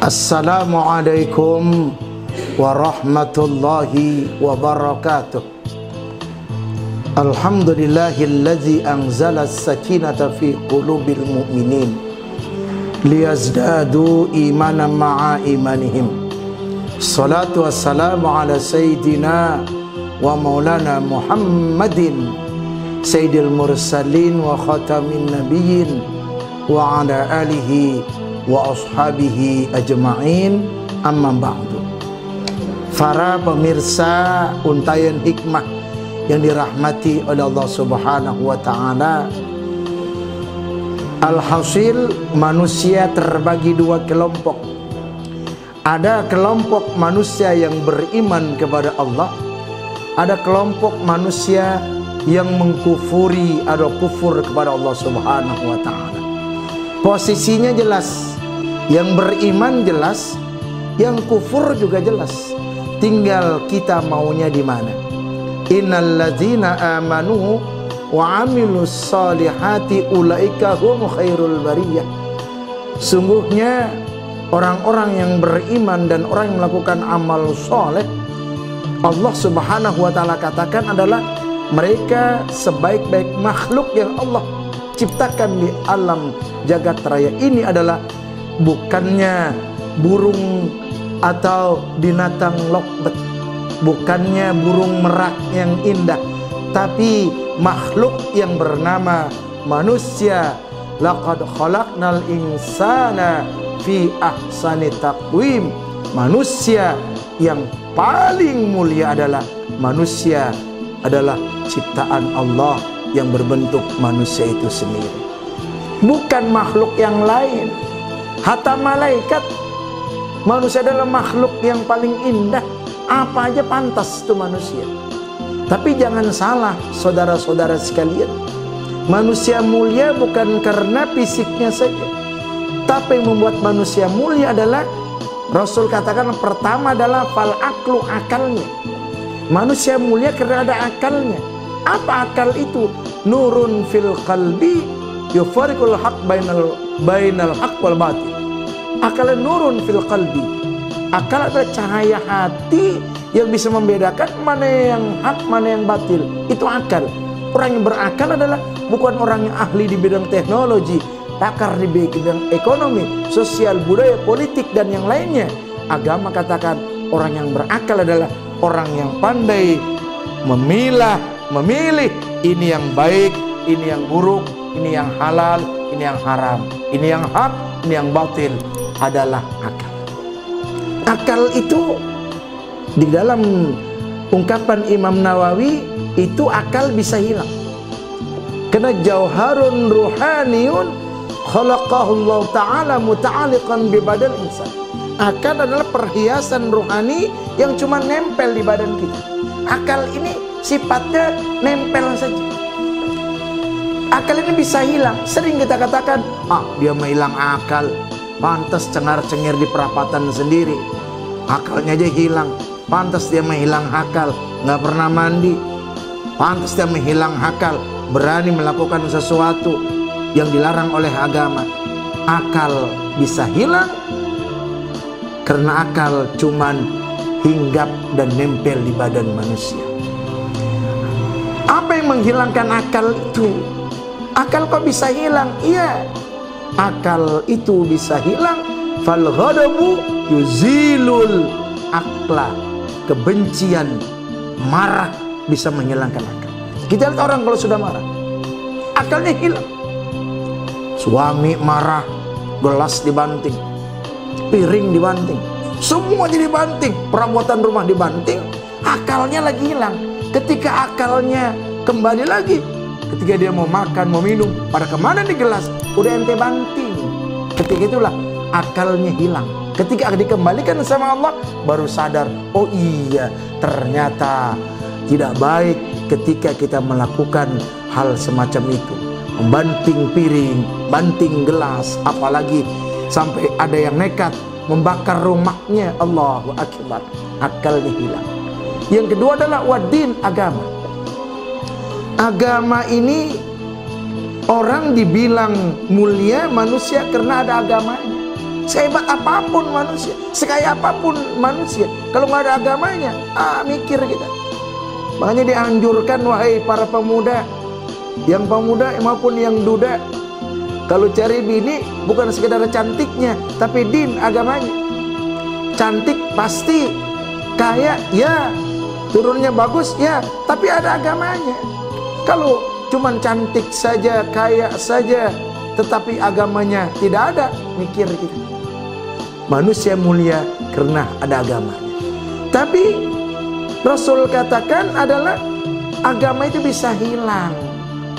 Assalamualaikum warahmatullahi wabarakatuh. Alhamdulillahillazi anzala as-sakinata fi qulubil mu'minin liyazdadu imanan ma'a imanihim. Salatu wassalamu ala sayyidina wa maulana Muhammadin sayyidil mursalin wa khatamin nabiyyin wa ala alihi wa ashabihi ajma'in, amma ba'du. Para pemirsa untayan hikmah yang dirahmati oleh Allah Subhanahu wa ta'ala, alhasil manusia terbagi dua kelompok. Ada kelompok manusia yang beriman kepada Allah, ada kelompok manusia yang mengkufuri atau kufur kepada Allah Subhanahu wa ta'ala. Posisinya jelas, yang beriman jelas, yang kufur juga jelas. Tinggal kita maunya di mana. Innal ladzina amanu wa amilus solihati ulaika hum khairul bariyah. Sungguhnya orang-orang yang beriman dan orang yang melakukan amal soleh, Allah Subhanahu wa ta'ala katakan adalah mereka sebaik-baik makhluk yang Allah ciptakan di alam jagat raya ini. Adalah bukannya burung atau binatang lokbet, bukannya burung merak yang indah, tapi makhluk yang bernama manusia. Laqad khalaqnal insana fi ahsani taqwim. Manusia yang paling mulia adalah manusia, adalah ciptaan Allah yang berbentuk manusia itu sendiri, bukan makhluk yang lain. Hatta malaikat, manusia adalah makhluk yang paling indah. Apa aja pantas itu manusia. Tapi jangan salah saudara-saudara sekalian, manusia mulia bukan karena fisiknya saja, tapi yang membuat manusia mulia adalah, Rasul katakan pertama adalah fal aklu, akalnya. Manusia mulia karena ada akalnya. Apa akal itu? Nurun fil qalbi yufariqul haq bainal haq wal batil. Akal nurun fil qalbi. Akal adalah cahaya hati yang bisa membedakan mana yang hak, mana yang batil. Itu akal. Orang yang berakal adalah bukan orang yang ahli di bidang teknologi, pakar di bidang ekonomi, sosial, budaya, politik, dan yang lainnya. Agama katakan orang yang berakal adalah orang yang pandai memilah, memilih ini yang baik, ini yang buruk, ini yang halal, ini yang haram, ini yang hak, ini yang batil. Adalah akal. Akal itu di dalam ungkapan Imam Nawawi itu akal bisa hilang. Karena jauharun ruhaniyun khalaqahu Allah Ta'ala muta'aliqan bi badan insan. Akal adalah perhiasan rohani yang cuma nempel di badan kita. Akal ini sifatnya nempel saja. Akal ini bisa hilang. Sering kita katakan, dia menghilang akal, pantas cengar-cengir di perapatan sendiri, akalnya aja hilang. Pantas dia menghilang akal, nggak pernah mandi. Pantas dia menghilang akal, berani melakukan sesuatu yang dilarang oleh agama. Akal bisa hilang karena akal cuman hinggap dan nempel di badan manusia. Apa yang menghilangkan akal itu? Akal kok bisa hilang? Iya, akal itu bisa hilang. Fal ghadabu yuzilul akla. Kebencian, marah bisa menghilangkan akal. Kita lihat orang kalau sudah marah, akalnya hilang. Suami marah, gelas dibanting, piring dibanting, semua jadi banting, perabotan rumah dibanting, akalnya lagi hilang. Ketika akalnya kembali lagi, ketika dia mau makan, mau minum, pada kemana nih gelas? Udah ente banting. Ketika itulah akalnya hilang. Ketika dikembalikan sama Allah, baru sadar, oh iya, ternyata tidak baik ketika kita melakukan hal semacam itu. Membanting piring, banting gelas, apalagi sampai ada yang nekat membakar rumahnya. Allahu Akbar. Akalnya hilang. Yang kedua adalah wadin, agama. Agama ini orang dibilang mulia manusia karena ada agamanya. Sehebat apapun manusia, sekaya apapun manusia, kalau nggak ada agamanya, mikir kita. Makanya dianjurkan, wahai para pemuda, yang pemuda maupun yang duda, kalau cari bini bukan sekedar cantiknya, tapi din, agamanya. Cantik pasti, kaya ya, turunnya bagus ya, tapi ada agamanya. Kalau cuman cantik saja, kaya saja, tetapi agamanya tidak ada, mikir kita. Manusia mulia karena ada agamanya. Tapi Rasul katakan adalah agama itu bisa hilang.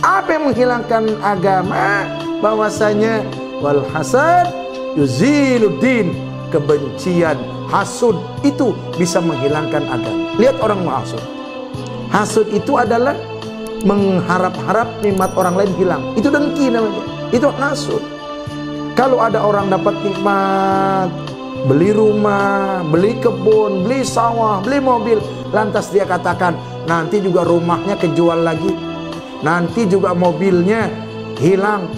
Apa yang menghilangkan agama? Bahwasanya wal hasad yuziluddin, kebencian, hasud itu bisa menghilangkan agama. Lihat orang menghasud. Hasud itu adalah mengharap-harap nikmat orang lain hilang. Itu dengki namanya. Itu hasud. Kalau ada orang dapat nikmat, beli rumah, beli kebun, beli sawah, beli mobil, lantas dia katakan nanti juga rumahnya kejual lagi, nanti juga mobilnya hilang,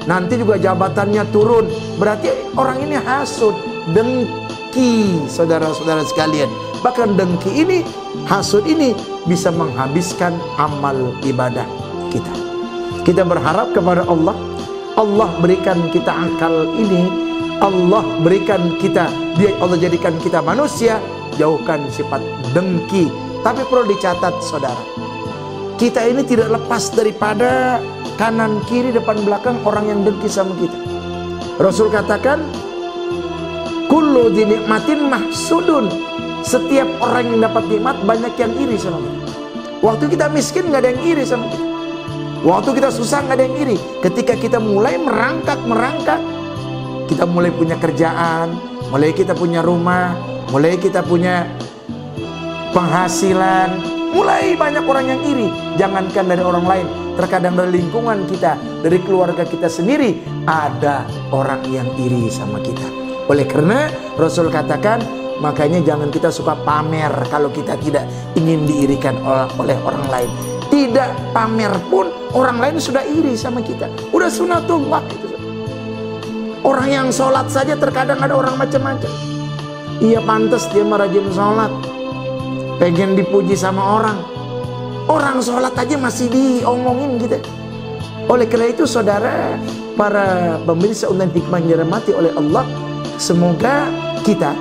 nanti juga jabatannya turun. Berarti orang ini hasud, dengki, saudara-saudara sekalian. Bahkan dengki ini, hasud ini bisa menghabiskan amal ibadah kita. Kita berharap kepada Allah, Allah berikan kita akal ini, Allah berikan kita, Allah jadikan kita manusia, jauhkan sifat dengki. Tapi perlu dicatat saudara, kita ini tidak lepas daripada kanan kiri depan belakang orang yang dengki sama kita. Rasul katakan, kullu dinikmatin mahsudun, setiap orang yang dapat nikmat banyak yang iri sama kita. Waktu kita miskin nggak ada yang iri sama kita. Waktu kita susah nggak ada yang iri. Ketika kita mulai merangkak, kita mulai punya kerjaan, mulai kita punya rumah, mulai kita punya penghasilan, mulai banyak orang yang iri. Jangankan dari orang lain, terkadang dari lingkungan kita, dari keluarga kita sendiri, ada orang yang iri sama kita. Oleh karena Rasul katakan, makanya jangan kita suka pamer kalau kita tidak ingin diirikan oleh orang lain. Tidak pamer pun orang lain sudah iri sama kita. Udah sunatullah itu. Orang yang sholat saja terkadang ada orang macam-macam. Iya pantas dia merajin sholat, pengen dipuji sama orang. Orang sholat aja masih diomongin gitu. Oleh karena itu saudara, para pemirsa Undan Hikmah yang dirahmati oleh Allah, semoga kita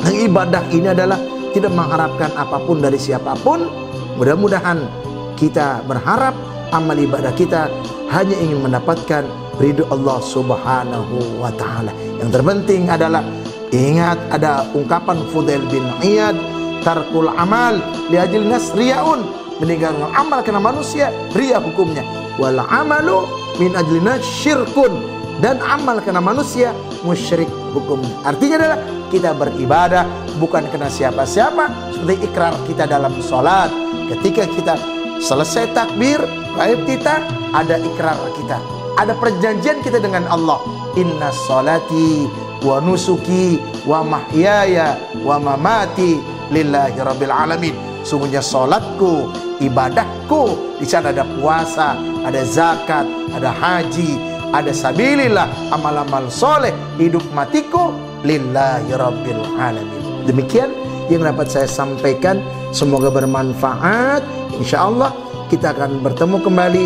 ibadah ini adalah tidak mengharapkan apapun dari siapapun. Mudah-mudahan kita berharap amal ibadah kita hanya ingin mendapatkan ridho Allah Subhanahu wa ta'ala. Yang terpenting adalah ingat, ada ungkapan Fudail bin Iyad, tarkul amal li ajli nas riyaun, meninggalkan amal karena manusia riya hukumnya. Wal amalu min ajli nas syirkun, dan amal karena manusia musyrik hukumnya. Artinya adalah kita beribadah bukan karena siapa-siapa, seperti ikrar kita dalam sholat. Ketika kita selesai takbir, iftitah, ada ikrar kita, ada perjanjian kita dengan Allah. Inna sholati wa nusuki wa mahyaya wa mamati lillahi rabbil alamin. Sungguhnya sholatku, ibadahku, di sana ada puasa, ada zakat, ada haji, ada sabilillah, amal-amal soleh, hidup matiku lillahi rabbil alamin. Demikian yang dapat saya sampaikan, semoga bermanfaat. Insya Allah kita akan bertemu kembali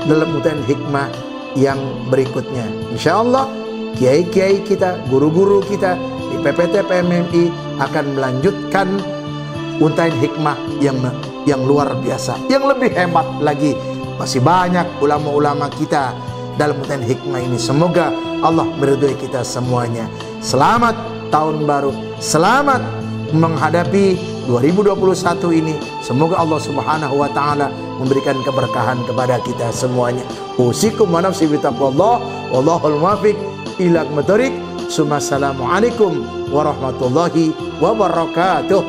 dalam Untayan Hikmah yang berikutnya. Insya Allah kiai-kiai kita, guru-guru kita di PPT PMMI akan melanjutkan Untayan Hikmah yang luar biasa, yang lebih hebat lagi. Masih banyak ulama-ulama kita dalam Untayan Hikmah ini. Semoga Allah meridhoi kita semuanya. Selamat tahun baru, selamat menghadapi 2021 ini. Semoga Allah Subhanahu wa ta'ala memberikan keberkahan kepada kita semuanya. Usikum wa nafsi bitaqwallah, wallahul muwaffiq ila aqwamit thoriq. Assalamualaikum warahmatullahi wabarakatuh.